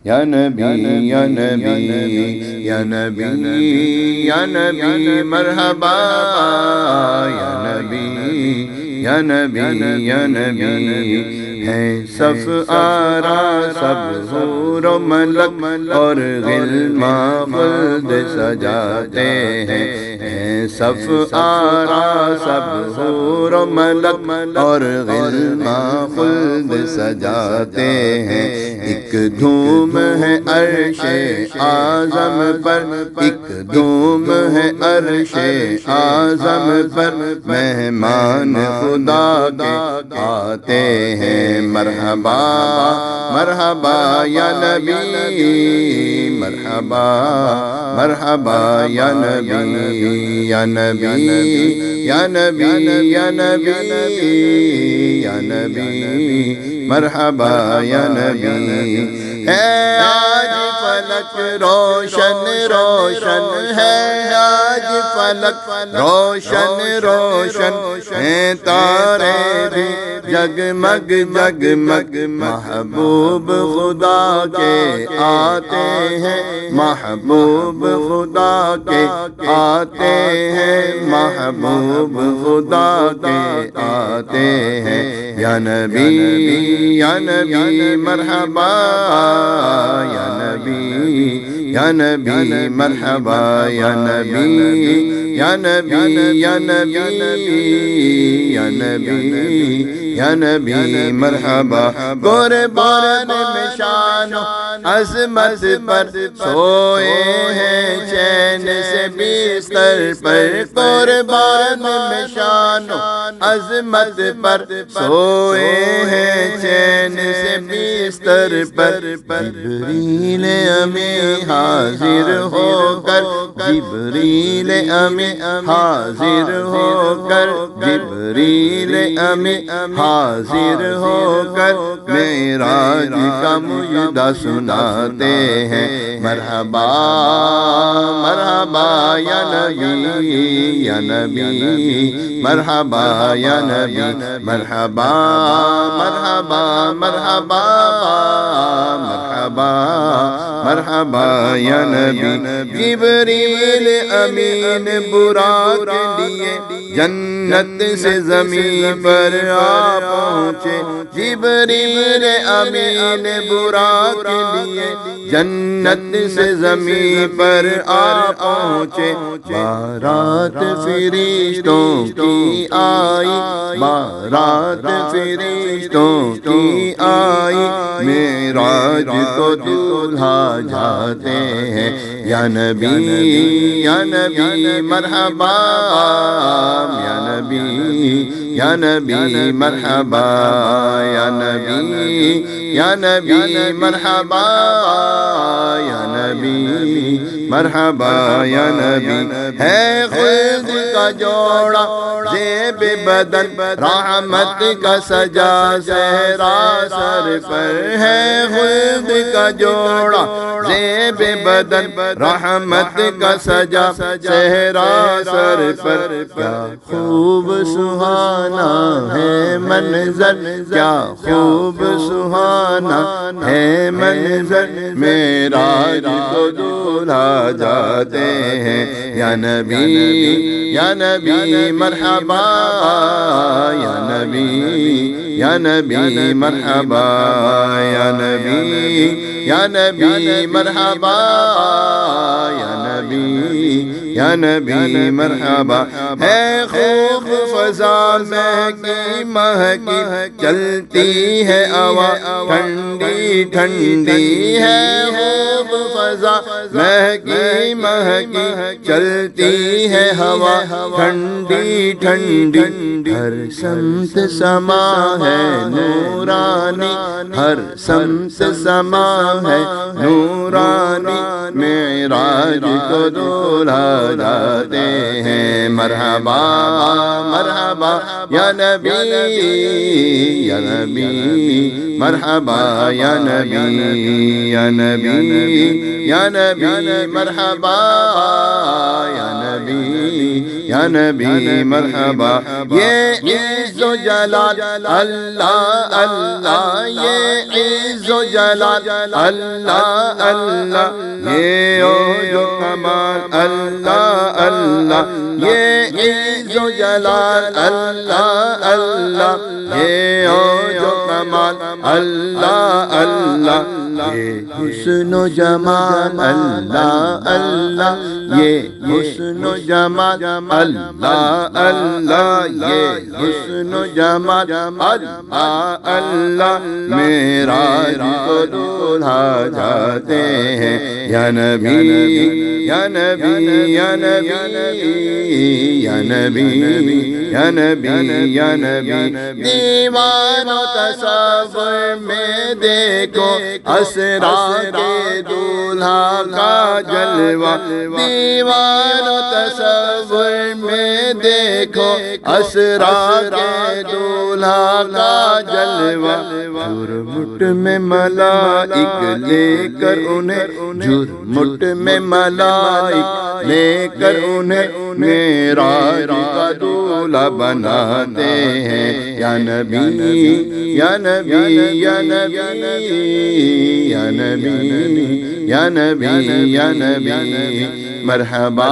یا نبی یا نبی یا نبی یا نبی مرحبا یا نبی یا نبی یا نبی ہے صف آرا سب حور و ملک اور غلماں خلد سجاتے ہیں صف آرا سب حور و ملک اور غلماں خلد سجاتے ہیں ایک دھوم ہے عرش اعظم پر ایک دھوم ہے عرش اعظم پر مہمان خدا کے آتے ہیں مرحبا مرحبا یا نبی مرحبا مرحبا یا نبی یا نبی یا نبی یا نبی یا نبی مرحبا یا نبی ہے آج فلک روشن روشن ہے آج فلک روشن روشن ہیں تارے بھی جگمگ جگمگ محبوب خدا کے آتے ہیں محبوب خدا کے آتے ہیں محبوب خدا کے آتے ہیں یا نبی یا نبی مرحبا یا نبی یا نبی مرحبا یا نبی یا نبی یا نبی یا نبی یا نبی مرحبا قربان میں شان و عظمت پر سوئے ہیں چین سے بستر پر قربان میں شان و عظمت پر سوئے ہیں چین سے بستر پر جبریل امی حاضر ہو کر جبریل امی حاضر ہو کر جبریل امی حاضر ہو کر معراج کا مجدہ سناتے ہیں مرحبا مرحبا یا نبی یا نبی مرحبا یا نبی مرحبا مرحبا مرحبا مرحبا مرحبا یا نبی جبریل امین براق لیے جنت سے زمین پر آ پہنچے جبریل امین براق لیے جنت سے زمین پر آ پہنچے بارات فرشتوں کی آئی بارات فرشتوں کی آئی معراج کو دولہا جاتے ہیں یا نبی یا نبی مرحبا یا نبی یا نبی مرحبا یا نبی یا نبی مرحبا یا نبی مرحبا یا نبی ہے خلد کا جوڑا زیب بدن رحمت کا سجا صحرا سر پر ہے خلد کا جوڑا زیب بدن رحمت کا سجا صحرا سر پر کیا خوب سہانا ہے منظر کیا خوب سہانا ہے منظر معراج کو دولہا جاتے ہیں یا نبی مرحبا یا نبی یا نبی مرحبا یا نبی یا نبی مرحبا یا نبی یا نبی مرحبا ہے خوب فضا مہکی مہکی چلتی ہے ہوا ٹھنڈی ٹھنڈی ہے خوب فضا مہکی مہکی چلتی ہے ہوا ٹھنڈی ٹھنڈی ہر سمت سما ہے نورانی ہر سمت سما ہے نورانی معراج کو دولہا جاتے ہیں مرحبا مرحبا یا نبی یا نبی مرحبا یا نبی یا نبی یا نبی مرحبا یا نبی یا نبی مرحبا یہ عز و جلال اللہ اللہ یہ عز و جلال اللہ اللہ یہ عود و کمال اللہ اللہ یہ عز و جلال اللہ اللہ یہ عود و کمال اللہ اللہ یہ حسن و جمال اللہ اللہ یہ حسن و جمال اللہ اللہ یہ حسن و جمال اللہ اللہ معراج کو دولہا جاتے ہیں یا نبی یا نبی یا نبی یا نبی یا نبی یا نبی دیوان و تصور میں دیکھو اسرا کے دولہا کا جلوہ دیوان و تصور میں دیکھو اسرا کے دولہا کا جلوہ جھرمٹ میں ملائک لے کر انہیں جھرمٹ میں ملائک لے کر انہیں معراج کا دولہا بناتے ہیں یا نبی یا نبی یا نبی یا نبی یا نبی یا نبی مرحبا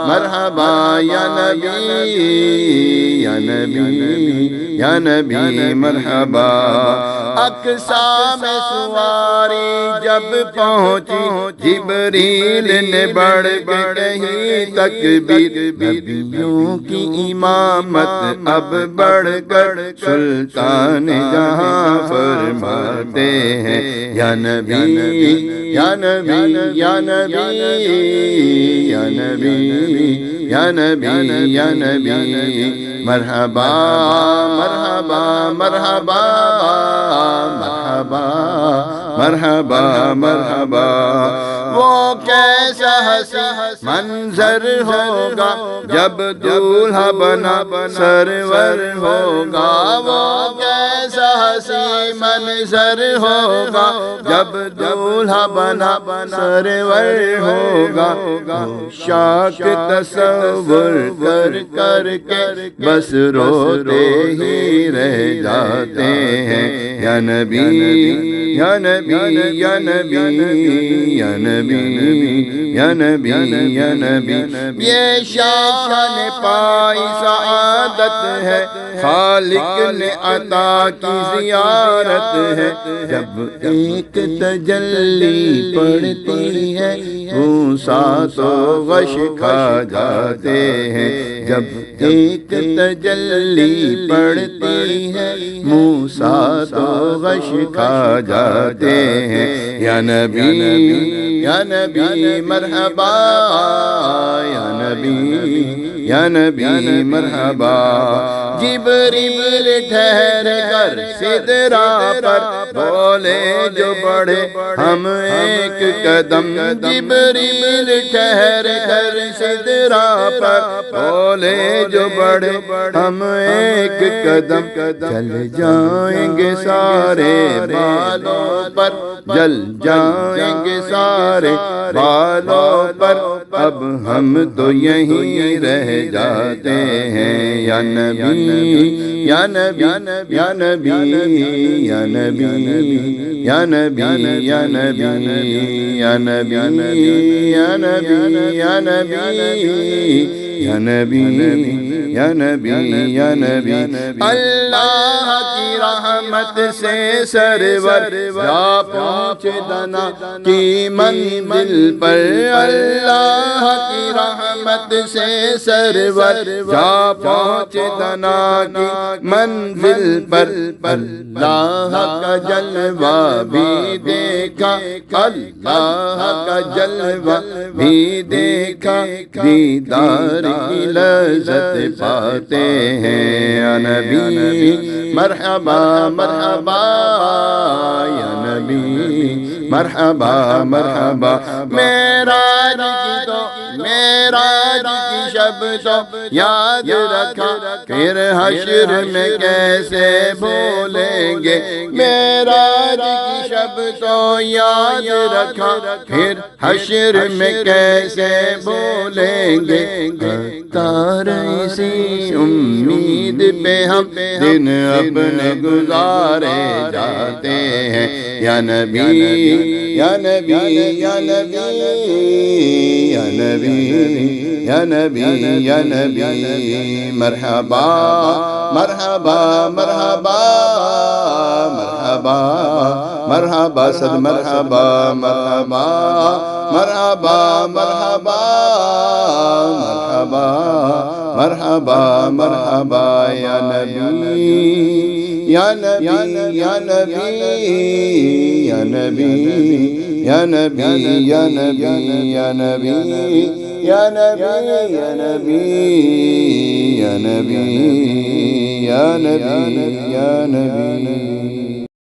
مرحبا یا نبی یا نبی یا نبی مرحبا اقصیٰ میں سواری جب پہنچی جبریل نے بڑھ کہیں تکبیر نبیوں کی امامت اب بڑھ کر سلطان جہاں فرماتے ہیں یا نبی یا نبی یا نبی یا نبی یا نبی یا نبی مرحبا مرحبا مرحبا مرحبا مرحبا مرحبا وہ کیسا حسین منظر ہوگا جب دولہا بنا سرور ہوگا وہ کیسا حسین منظر ہوگا جب دولہا بنا سرور ہوگا شاک تصور کر کر کے بس روتے ہی رہ جاتے ہیں یا نبی یا نبی یا نبی یا نبی یا نبی یا نبی یہ شاہ نے پائی سعادت ہے خالق نے عطا کی زیارت ہے جب ایک تجلی پڑتی ہے موسیٰ تو غش کھا جاتے ہیں جب ایک تجلی پڑتی ہے موسیٰ تو غش کھا جاتے ہیں یا نبی یا نبی مرحبا یا نبی یا نبی مرحبا جبریل ٹھہر کر سدرا پر بولے جو بڑھے ہم ایک قدم جبریل ٹھہر کر سدرا پر بولے جو بڑھے ہم ایک قدم چل جائیں گے سارے بالوں پر جل جائیں گے سارے بالوں پر اب ہم تو یہیں رہ جاتے ہیں یا نبی یا نبی یا نبی یا نبی یا نبی یا نبی یا نبی یا نبی یا نبی یا نبی یا نبی یا نبی اللہ کی رحمت سے سرور جا پہنچے دنا کی منزل پر اللہ کی رحمت سے سرور جا پہنچے دنا کی منزل پر اللہ کا جلوہ بھی دیکھا اللہ کا جلوہ بھی دیکھا دیدار کی لذت پاتے ہیں یا نبی مرحبا مرحبا یا نبی مرحبا مرحبا معراج کی تو معراج کی شب تو یاد رکھا، پھر حشر میں کیسے بھولیں گے؟ معراج کی شب تو یاد رکھا، پھر حشر میں کیسے بھولیں گے؟ تار اسی امید پہ ہم دن اپنے گزارے جاتے ہیں، یا نبی یا نبی یا نبی یا نبی یا نبی یا نبی، مرحبا مرحبا مرحبا مرحبا مرحبا صد مرحبا مرحبا مرحبا مرحبا مرحبا مرحبا مرحبا یا نبی یا نبی یا نبی یا نبی یا نبی یا نبی یا نبی یا نبی یا نبی یا نبی یا نبی یا نبی